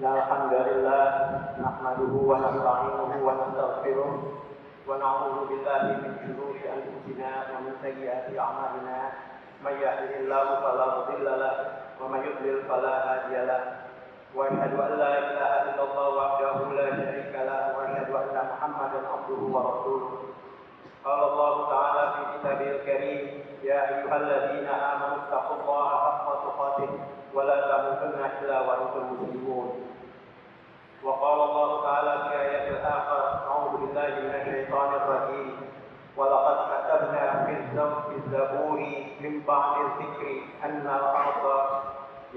Alhamdulillah nahmaduhu wa nasta'inuhu wa nastaghfiruh wa na'udzu billahi min shururi anfusina wa min sayyiati a'malina may yahdihillahu fala mudilla lahu wa may yudlil fala hadiya lahu wa asyhadu an la ilaha illallah wahdahu la syarika lahu wa asyhadu anna Muhammadan abduhu wa rasuluh. Qala Allah ta'ala fi kitabil karim ya ayyuhalladzina amanu taqullaha haqqa tuqatih wa la tamutunna illa wa antum muslimun. وقال الله تعالى في آية الآخر أعوذ بالله من الشيطان الرجيم ولقد كتبنا في الزبور من بعد الذكر أن الأرض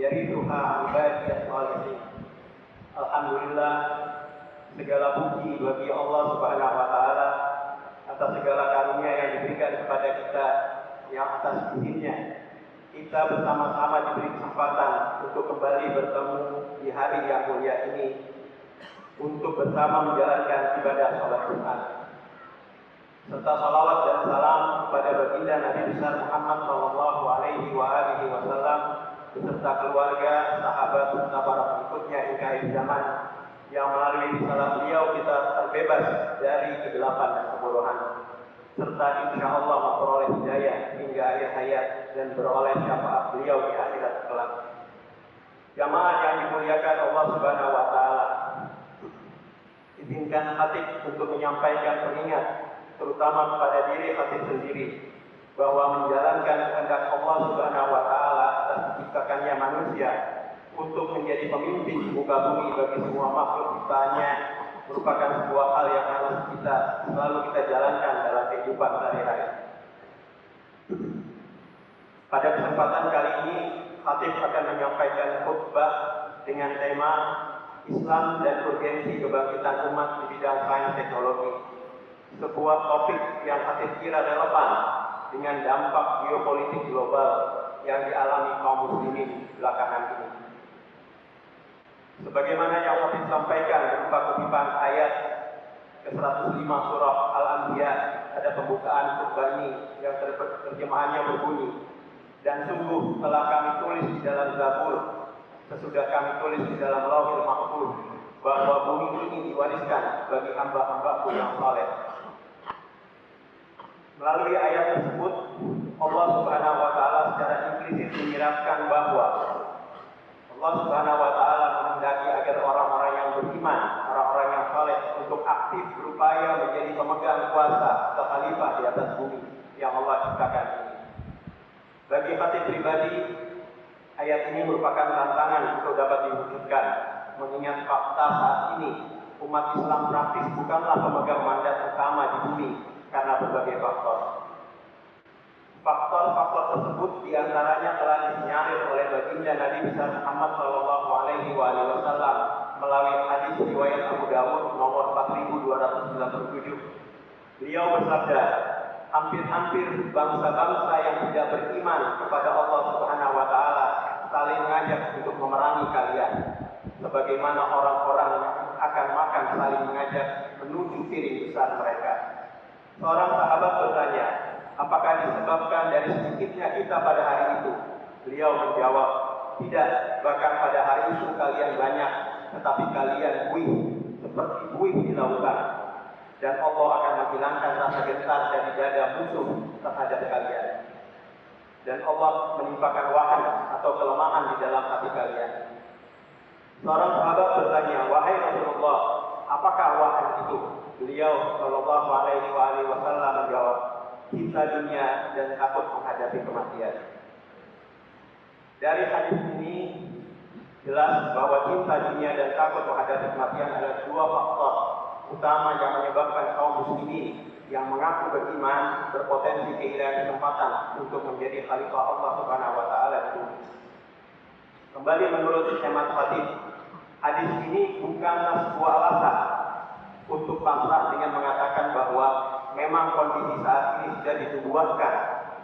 يرثها عبادي الصالحين. Alhamdulillah, segala puji bagi Allah Subhanahu wa taala atas segala karunia yang diberikan kepada kita, yang atas izinnya kita bersama-sama diberi kesempatan untuk kembali bertemu di hari yang mulia ini untuk bersama menjalankan ibadah salat Jumat, serta salawat dan salam kepada baginda Nabi besar Muhammad sallallahu alaihi wasallam beserta keluarga, sahabat serta para pengikutnya hingga akhir zaman, yang melalui risalah beliau kita terbebas dari kegelapan dan kebodohan, serta insya Allah memperoleh hidayah hingga akhir hayat dan beroleh syafaat beliau di akhirat kelak. Jamaah yang dimuliakan Allah Subhanahu wa taala, izinkan khatib untuk menyampaikan pengingat terutama kepada diri khatib sendiri bahwa menjalankan kehendak Allah Subhanahu wa taala atas diciptakannya manusia untuk menjadi pemimpin di muka bumi bagi semua makhluk ciptaannya merupakan sebuah hal yang harus selalu kita jalankan dalam kehidupan sehari-hari. Pada kesempatan kali ini khatib akan menyampaikan khutbah dengan tema Islam dan urgensi kebangkitan umat di bidang sains teknologi, sebuah topik yang khatib kira relevan dengan dampak geopolitik global yang dialami kaum muslimin belakangan ini. Sebagaimana yang khatib sampaikan berupa kutipan ayat ke-105 surah Al-Anbiya pada pembukaan khutbah ini yang terjemahannya berbunyi, dan sungguh telah kami tulis di dalam Zabur, sesudah kami tulis di dalam Lauhul Mahfuz, bahwa bumi ini diwariskan bagi hamba-hambaku yang saleh. Melalui ayat tersebut, Allah Subhanahu wa taala secara implisit menyiratkan bahwa Allah Subhanahu wa taala menghendaki agar orang-orang yang beriman, orang-orang yang saleh untuk aktif berupaya menjadi pemegang kuasa atau khalifah di atas bumi yang Allah ciptakan ini. Bagi khatib pribadi, ayat ini merupakan tantangan untuk dapat diwujudkan, mengingat fakta saat ini umat Islam praktis bukanlah pemegang mandat utama di bumi karena berbagai faktor. Faktor-faktor tersebut diantaranya telah disinyalir oleh baginda Nabi besar Muhammad sallallahu alaihi wasallam melalui hadis riwayat Abu Dawud nomor 4297. Beliau bersabda, hampir-hampir bangsa-bangsa yang tidak beriman kepada Allah Subhanahu wa taala saling mengajak untuk memerangi kalian, sebagaimana orang-orang yang akan makan saling mengajak menuju piring besar mereka. Seorang sahabat bertanya, apakah disebabkan dari sedikitnya kita pada hari itu? Beliau menjawab, tidak, bahkan pada hari itu kalian banyak, tetapi kalian buih seperti buih di lautan, dan Allah akan menghilangkan rasa gentar dari dada musuh terhadap kalian, dan Allah menimpakan wahan atau kelemahan di dalam hati kalian. Seorang sahabat bertanya, wahai Rasulullah, apakah wahan itu? Beliau sallallahu alaihi wasallam menjawab, cinta dunia dan takut menghadapi kematian. Dari hadis ini jelas bahwa cinta dunia dan takut menghadapi kematian adalah dua faktor utama yang menyebabkan kaum muslimin yang mengaku beriman berpotensi kehilangan kesempatan untuk menjadi khalifah Allah Subhanahu wa taala di bumi. Kembali menurut hemat khatib, hadis ini bukanlah sebuah alasan untuk pasrah dengan mengatakan bahwa memang kondisi saat ini sudah ditubuhkan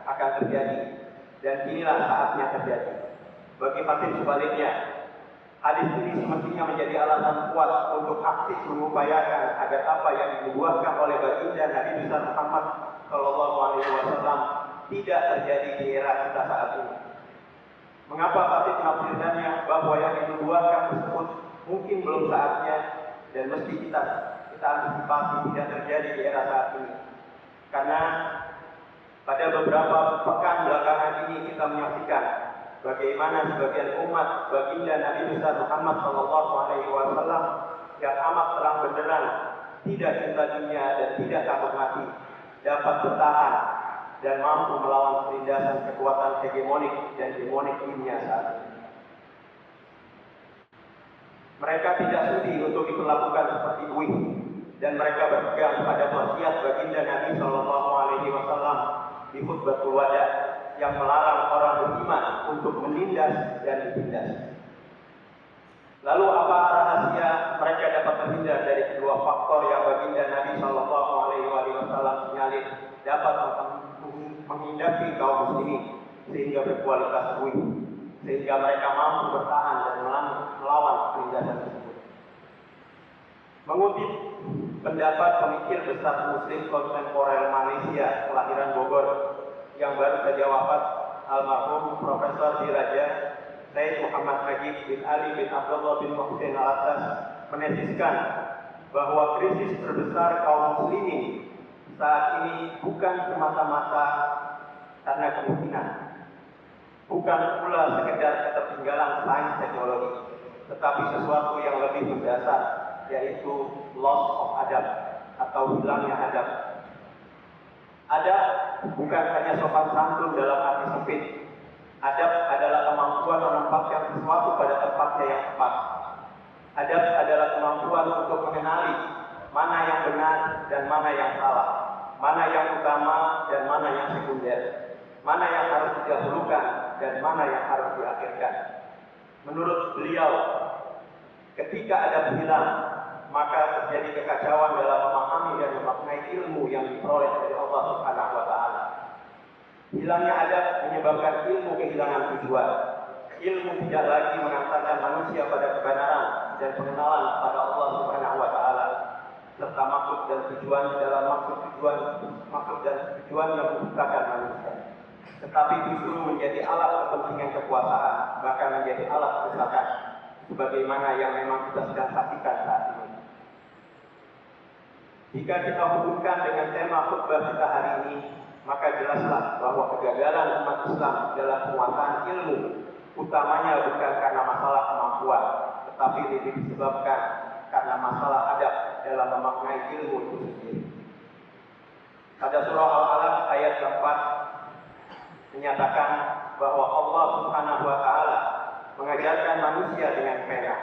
akan terjadi dan inilah saatnya terjadi. Bagi khatib sebaliknya, hadis ini semestinya menjadi alasan kuat untuk aktif mengupayakan agar apa yang dibuatkan oleh baginda Nabi besar Muhammad sallallahu alaihi wasallam tidak terjadi di era kita saat ini. Mengapa khatib menafsirkannya bahwa yang dibuatkan tersebut mungkin belum saatnya dan mesti kita antisipasi tidak terjadi di era saat ini. Karena pada beberapa pekan belakangan ini kita menyaksikan bagaimana sebagian umat baginda Nabi besar Muhammad SAW yang amat terang benderang, tidak cinta dunia dan tidak takut mati, dapat bertahan dan mampu melawan penindasan kekuatan hegemonik dan demonik dunia saat ini. Mereka tidak sudi untuk diperlakukan seperti buih, dan mereka berpegang pada wasiat baginda Nabi SAW di khutbatul wada yang melarang orang beriman untuk menindas dan ditindas. Lalu apa rahasia mereka dapat terhindar dari kedua faktor yang baginda Nabi SAW sinyalin dapat menghindari kaum muslimin sehingga berkualitas buih, sehingga mereka mampu bertahan dan melawan penindasan tersebut. Mengutip pendapat pemikir besar Muslim kontemporer Malaysia kelahiran Bogor yang baru saja wafat, almarhum Profesor Diraja Said Muhammad Najib bin Ali bin Abdullah bin Muhsin Al-Attas menetiskan bahwa krisis terbesar kaum muslimin saat ini bukan semata-mata karena kemiskinan, bukan pula sekedar ketertinggalan sains teknologi, tetapi sesuatu yang lebih mendasar, yaitu loss of adab atau hilangnya adab. Adab bukan hanya sopan santun dalam arti sempit. Adab adalah kemampuan menempatkan sesuatu pada tempatnya yang tepat. Adab adalah kemampuan untuk mengenali mana yang benar dan mana yang salah, mana yang utama dan mana yang sekunder, mana yang harus didahulukan dan mana yang harus diakhirkan. Menurut beliau, ketika adab hilang, maka terjadi kekacauan dalam memahami dan memaknai ilmu yang diperoleh dari Allah Subhanahu wa Ta'ala. Hilangnya adab menyebabkan ilmu kehilangan tujuan. Ilmu tidak lagi mengantarkan manusia pada kebenaran dan pengenalan pada Allah Subhanahu wa Ta'ala, serta maksud dan tujuan dalam maksud dan tujuan yang menciptakan manusia, tetapi justru menjadi alat kepentingan kekuasaan, bahkan menjadi alat kerusakan, sebagaimana yang memang kita sedang saksikan saat ini. Jika kita hubungkan dengan tema khutbah kita hari ini, maka jelaslah bahwa kegagalan umat Islam dalam penguasaan ilmu utamanya bukan karena masalah kemampuan, tetapi lebih disebabkan karena masalah adab dalam memaknai ilmu itu sendiri. Pada surah Al-Alaq ayat 4 menyatakan bahwa Allah Subhanahu wa Ta'ala mengajarkan manusia dengan pena.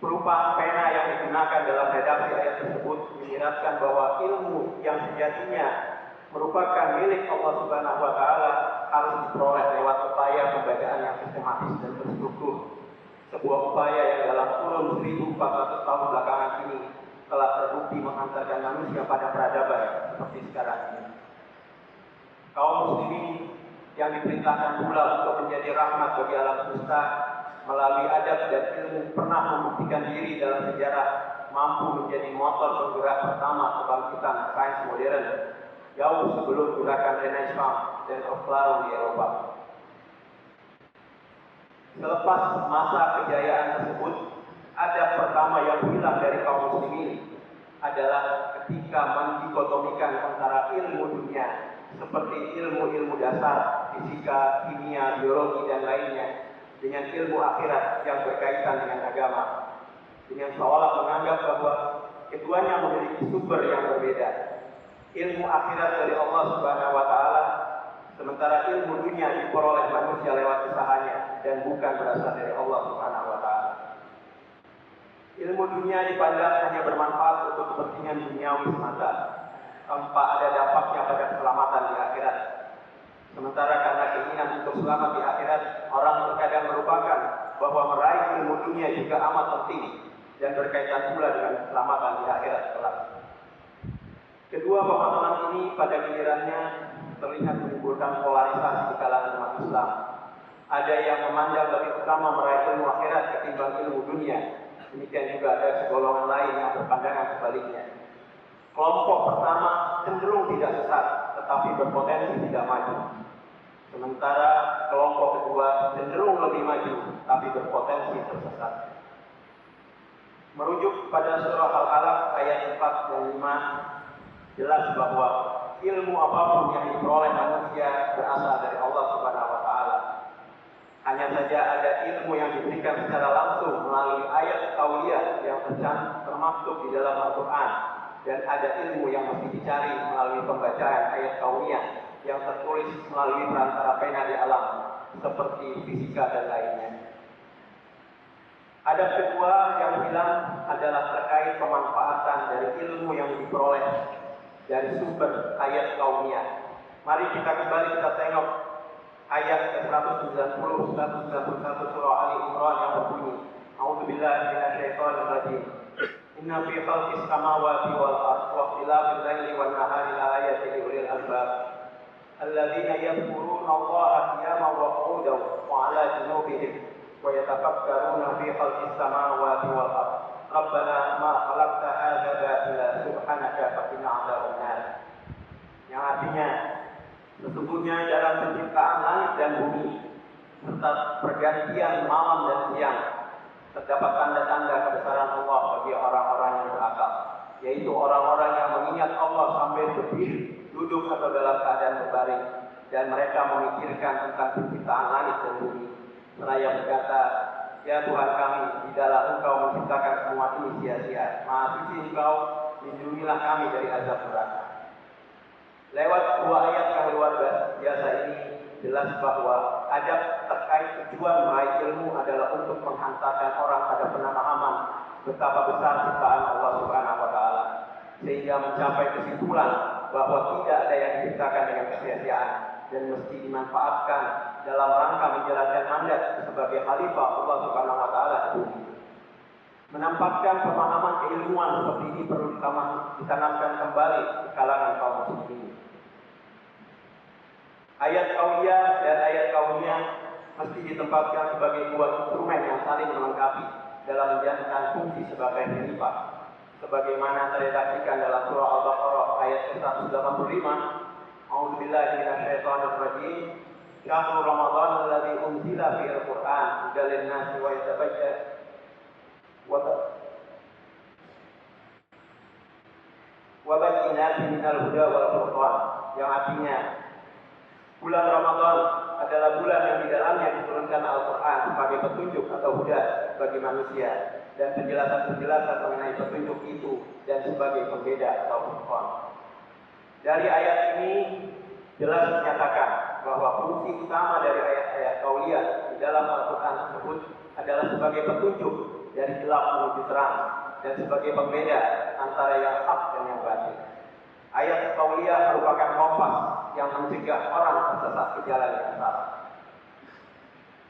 Perubahan pena yang digunakan dalam redaksi ayat tersebut menyiratkan bahwa ilmu yang sejatinya merupakan milik Allah Subhanahu wa Ta'ala harus diperoleh lewat upaya pembacaan yang sistematis dan terstruktur. Sebuah upaya yang dalam kurun 1400 tahun belakangan ini telah terbukti mengantarkan manusia pada peradaban seperti sekarang ini. Kaum muslimin yang diperintahkan pula untuk menjadi rahmat bagi alam semesta melalui adab dan ilmu pernah membuktikan diri dalam sejarah mampu menjadi motor penggerak pertama kebangkitan sains modern jauh sebelum gerakan Renaissance dan Aufklärung di Eropa. Selepas masa kejayaan tersebut, adab pertama yang hilang dari kaum muslimin adalah ketika mendikotomikan antara ilmu dunia seperti ilmu-ilmu dasar, fisika, kimia, biologi, dan lainnya dengan ilmu akhirat yang berkaitan dengan agama, dengan seolah menganggap bahwa keduanya memiliki sumber yang berbeda. Ilmu akhirat dari Allah Subhanahu wa Ta'ala, sementara ilmu dunia diperoleh manusia lewat usahanya dan bukan berasal dari Allah Subhanahu wa Ta'ala. Ilmu dunia dipandang hanya bermanfaat untuk kepentingan duniawi semata, tanpa ada dampaknya pada keselamatan di akhirat. Sementara karena keinginan untuk selamat di akhirat, orang terkadang merupakan bahwa meraih ilmu dunia juga amat penting dan berkaitan pula dengan keselamatan di akhirat kelak. Kedua pemahaman ini pada gilirannya terlihat menimbulkan polarisasi di kalangan umat Islam. Ada yang memandang lebih utama meraih ilmu akhirat ketimbang ilmu dunia. Demikian juga ada segolongan lain yang berpandangan sebaliknya. Kelompok pertama cenderung tidak sesat, tetapi berpotensi tidak maju. Sementara kelompok kedua cenderung lebih maju, tapi berpotensi tersesat. Merujuk pada surah Al-Alaq ayat 4 dan 5, jelas bahwa ilmu apapun yang diperoleh manusia berasal dari Allah Subhanahu wa taala. Hanya saja ada ilmu yang diberikan secara langsung melalui ayat tauliyah yang termaktub di dalam Al-Qur'an, dan ada ilmu yang mesti dicari melalui pembacaan ayat tauliyah yang tertulis melalui perantara pena di alam seperti fisika dan lainnya. Adab kedua yang hilang adalah terkait pemanfaatan dari ilmu yang diperoleh dari sumber ayat kauniyah. Mari kita kembali kita tengok ayat 190 191 surah Ali Imran yang berbunyi, A'udzubillahi minasyaitonir rajim. Inna fi khalqis samawati wal ardi wa ikhtilafil laili wan nahari laayatin liulil albab. Alladzina yadhkuruna Allaha qiyaman wa qu'udan wa 'ala junubihim ويتفكرون في خلق السماوات والأرض ربنا ما خلقت هذا باطلا سبحانك فقنا عذاب النار. Yang artinya, sesungguhnya dalam penciptaan langit dan bumi serta pergantian malam dan siang terdapat tanda-tanda kebesaran Allah bagi orang-orang yang berakal, yaitu orang-orang yang mengingat Allah sambil berdiri, duduk atau dalam keadaan berbaring, dan mereka memikirkan tentang penciptaan langit dan bumi. Seraya berkata, ya Tuhan kami, tidaklah Engkau menciptakan semua ini sia-sia. Maha suci Engkau, lindungilah kami dari azab neraka. Lewat dua ayat yang luar biasa ini, jelas bahwa adab terkait tujuan meraih ilmu adalah untuk menghantarkan orang pada pemahaman betapa besar ciptaan Allah Subhanahu wa taala, sehingga mencapai kesimpulan bahwa tidak ada yang diciptakan dengan kesia-siaan dan mesti dimanfaatkan dalam rangka menjalankan mandat sebagai khalifah Allah Subhanahu wa taala di bumi. Menampakkan pemahaman keilmuan seperti ini perlu ditanamkan kembali di kalangan kaum muslimin. Ayat kauniyah dan ayat kauniyah mesti ditempatkan sebagai dua instrumen yang saling melengkapi dalam menjalankan fungsi sebagai khalifah, sebagaimana terredaksikan dalam surah Al-Baqarah ayat 185. A'udzubillahi minasyaitonir rajim. Syahrul Ramadan alladzi unzila fihi al-Qur'an hudan lin-nasi wa yatabayyana wa bayyinatin minal huda wal furqan. Yang artinya, bulan Ramadan adalah bulan yang di dalamnya diturunkan Al-Qur'an sebagai petunjuk atau huda bagi manusia, dan penjelasan-penjelasan mengenai petunjuk itu dan sebagai pembeda atau furqan. Dari ayat ini jelas dinyatakan bahwa fungsi utama dari ayat-ayat kauliyah di dalam Al-Quran tersebut adalah sebagai petunjuk dari gelap menuju terang dan sebagai pembeda antara yang hak dan yang batil. Ayat kauliyah merupakan kompas yang mencegah orang tersesat ke jalan yang salah.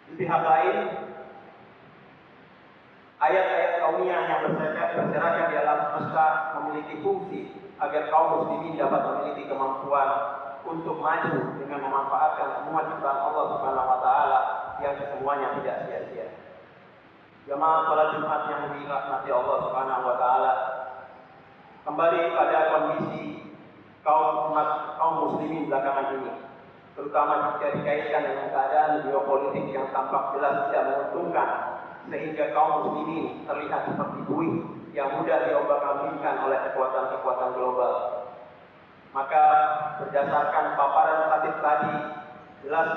Di pihak lain, ayat-ayat kauniyah yang berserakan di alam semesta memiliki fungsi agar kaum muslimin dapat memiliki kemampuan untuk maju dengan memanfaatkan semua ciptaan Allah Subhanahu wa taala yang kesemuanya tidak sia-sia. Jamaah salat Jumat yang dirahmati Allah Subhanahu wa taala, kembali pada kondisi kaum muslimin belakangan ini, terutama jika dikaitkan dengan keadaan geopolitik yang tampak jelas tidak menguntungkan, sehingga kaum muslimin terlihat seperti buih yang mudah diombak-ambingkan oleh kekuatan-kekuatan global. Maka berdasarkan paparan hadis tadi, jelas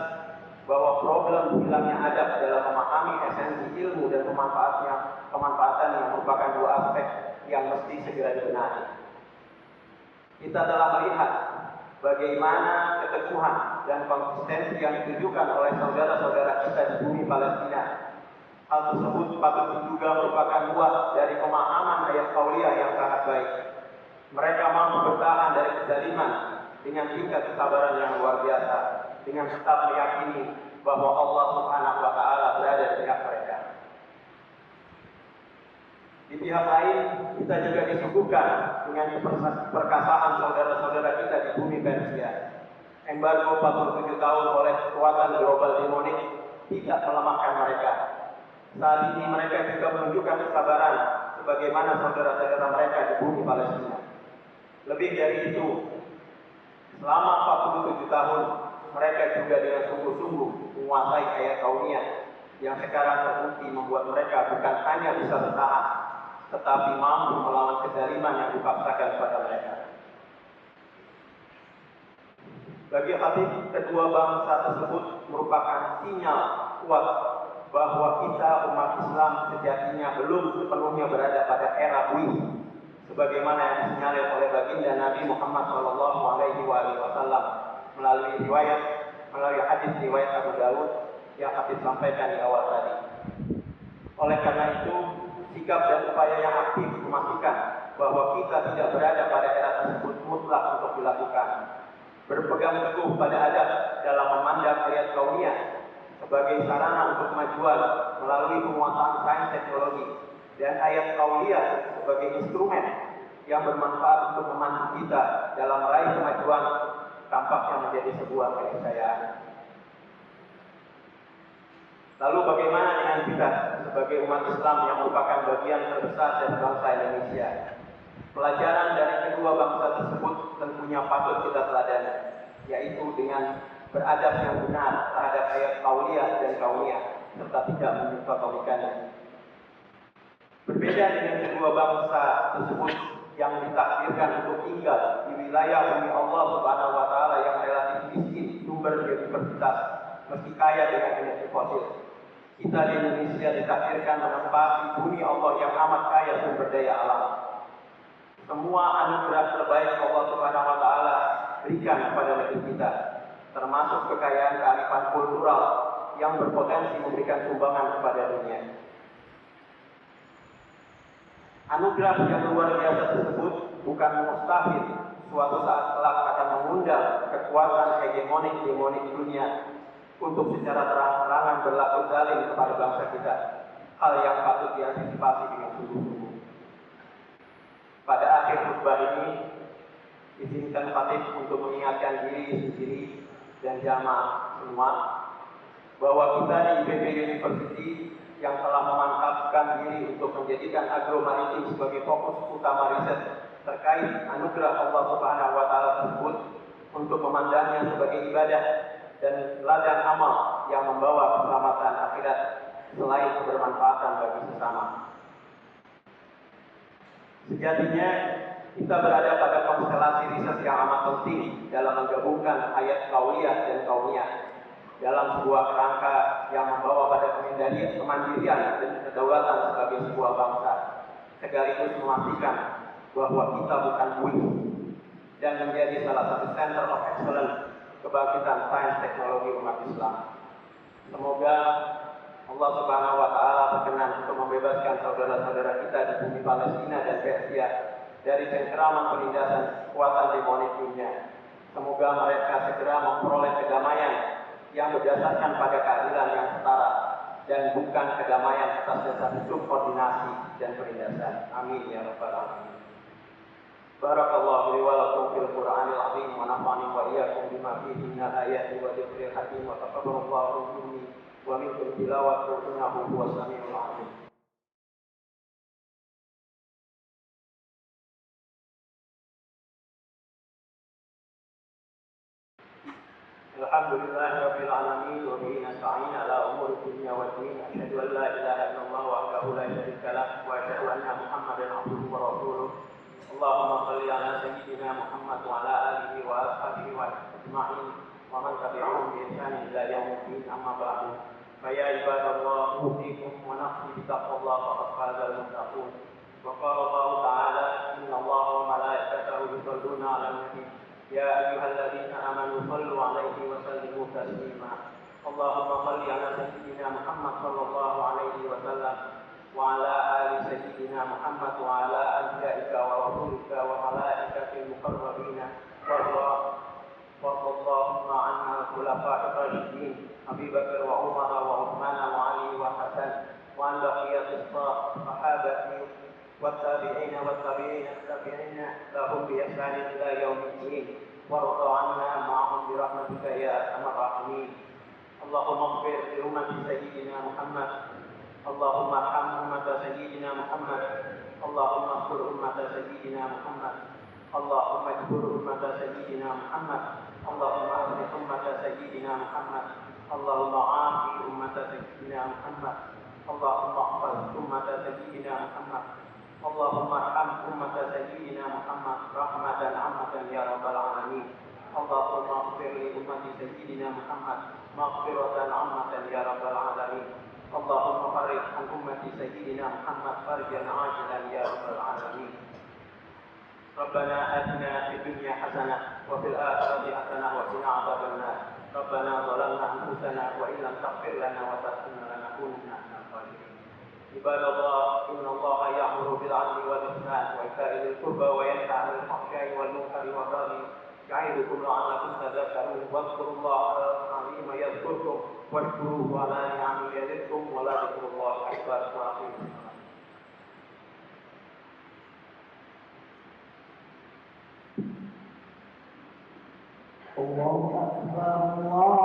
bahwa problem hilangnya adab dalam memahami esensi ilmu dan pemanfaatannya merupakan dua aspek yang mesti segera dibenahi. Kita telah melihat bagaimana keteguhan dan konsistensi yang ditunjukkan oleh saudara-saudara kita di bumi Palestina. Hal tersebut patut diduga merupakan buah dari pemahaman ayat kauliyah yang sangat baik. Mereka mampu bertahan dari kezaliman dengan tingkat kesabaran yang luar biasa, dengan tetap meyakini bahwa Allah Subhanahu wa taala berada di pihak mereka. Di pihak lain, kita juga disuguhkan dengan perkasaan saudara-saudara kita di bumi Persia. Embargo 47 tahun oleh kekuatan global demonik tidak melemahkan mereka. Saat ini mereka juga menunjukkan kesabaran sebagaimana saudara-saudara mereka di bumi Palestina. Lebih dari itu, selama 47 tahun mereka juga dengan sungguh-sungguh menguasai ayat kauniyah yang sekarang terbukti membuat mereka bukan hanya bisa bertahan, tetapi mampu melawan kezaliman yang dipaksakan kepada mereka. Bagi khatib, kedua bangsa tersebut merupakan sinyal kuat bahwa kita umat Islam sejatinya belum sepenuhnya berada pada era buih, sebagaimana yang disinyalir oleh baginda Nabi Muhammad SAW melalui hadis riwayat Abu Dawud yang khatib sampaikan di awal tadi. Oleh karena itu, sikap dan upaya yang aktif memastikan bahwa kita tidak berada pada era tersebut mutlak untuk dilakukan. Berpegang teguh pada adab dalam memandang ayat kauniyah sebagai sarana untuk kemajuan melalui penguasaan sains teknologi dan ayat kauniyah sebagai instrumen yang bermanfaat untuk memandu kita dalam meraih kemajuan tampaknya menjadi sebuah keniscayaan. Lalu bagaimana dengan kita sebagai umat Islam yang merupakan bagian terbesar dari bangsa Indonesia? Pelajaran dari kedua bangsa tersebut tentunya patut kita teladani, yaitu dengan beradab yang benar terhadap ayat kauliyah dan kauniyah serta tidak mendikotomikannya. Berbeda dengan kedua bangsa tersebut yang ditakdirkan untuk tinggal di wilayah bumi Allah Subhanahu wa taala yang relatif miskin sumber biodiversitas meski kaya dengan energi fosil. Kita di Indonesia ditakdirkan menempati bumi Allah yang amat kaya sumber daya alam. Semua anugerah terbaik Allah Subhanahu wa taala berikan kepada negeri kita, termasuk kekayaan kearifan kultural yang berpotensi memberikan sumbangan kepada dunia. Anugerah yang luar biasa tersebut bukan mustahil suatu saat kelak akan mengundang kekuatan hegemonik dunia untuk secara terang-terangan berlaku zalim kepada bangsa kita, hal yang patut diantisipasi dengan sungguh-sungguh. Pada akhir khutbah ini, izinkan khatib untuk mengingatkan diri sendiri dan jamaah semua bahwa kita di IPB University yang telah memantapkan diri untuk menjadikan agromaritim sebagai fokus utama riset terkait anugerah Allah Subhanahu wa taala tersebut untuk memandangnya sebagai ibadah dan ladang amal yang membawa keselamatan akhirat selain kebermanfaatan bagi sesama. Sejatinya kita berada pada konstelasi riset yang amat penting dalam menggabungkan ayat kauliyah dan kauniyah dalam sebuah kerangka yang membawa pada kemandirian dan kedaulatan sebagai sebuah bangsa, sekaligus memastikan bahwa kita bukan buih dan menjadi salah satu center of excellence kebangkitan sains teknologi umat Islam. Semoga Allah Subhanahu wa taala berkenan untuk membebaskan saudara-saudara kita di bumi Palestina dan Persia dari cengkeraman penindasan kekuatan demonik dunia. Semoga mereka segera memperoleh kedamaian yang berdasarkan pada keadilan yang setara dan bukan kedamaian atas dasar subordinasi dan penindasan. Amin ya rabbal alamin. Barakallahu li wa lakum fil Qur'anil azim wa nafa'ani wa iyyakum bima fihi minal ayati wa dzikril hakim wa taqabbalallahu minni wa minkum tilawatahu innahu huwas samiul alim. Alhamdulillahirabbil alamin wa bihi nasta'in ala umuri dunya wa din. Asyhadu an la ilaha illallah wahdahu la syarika lah wa asyhadu anna Muhammadan abduhu wa rasuluh. Allahumma shalli ala sayyidina Muhammad wa ala alihi wa ashabihi wa ajma'in wa man tabi'ahum bi ihsan ila yaumil din, amma ba'du. Fa ya ibadallah, usikum wa nafsi bi taqwallah faqad fazal muttaqun. Wa qala Allah ta'ala, inna Allaha wa malaikatahu yusholluna 'alan nabi ya ayyuhalladzina amanu shallu 'alaihi wa sallimu taslima. Allahumma shalli ala sayyidina Muhammad sallallahu alaihi wasallam وعلى آل سيدنا محمد وعلى أنبيائك ورسولك وملائكة المقربين وارض اللهم عنا الخلفاء الراشدين أبي بكر وعمر وعثمان وعلي وحسن وعن بقية الصحابة والتابعين لهم بإحسان إلى يوم الدين وارض عنا معهم برحمتك يا أرحم الراحمين. اللهم اغفر لأمة سيدنا محمد. اللهم ارحم أمة سيدنا محمد. اللهم اغفر أمة سيدنا محمد. اللهم اجبر أمة سيدنا محمد. اللهم أصلح أمة سيدنا محمد. اللهم عافي أمة سيدنا محمد. اللهم احفظ أمة سيدنا محمد. Allahumma arham ummata sayyidina Muhammad rahmatan ammatan ya rabbal alamin. Allahumma ighfir li ummati sayyidina Muhammad maghfiratan ammatan ya rabbal alamin. Allahumma farij an ummati sayyidina Muhammad farjan ajilan ya rabbal alamin. ربنا آتنا في الدنيا حسنة وفي الآخرة حسنة وقنا عذاب النار. ربنا ظلمنا أنفسنا وإن لم تغفر لنا وترحمنا لنكونن من الخاسرين. عباد الله إن الله يأمر بالعدل والإحسان وإيتاء ذي القربى وينهى عن الفحشاء والمنكر والبغي يعظكم لعلكم تذكرون. واذكروا الله العظيم يذكركم واشكروه على نعمه يزدكم ولذكر الله أكبر. وأقيموا الصلاة. الله أكبر الله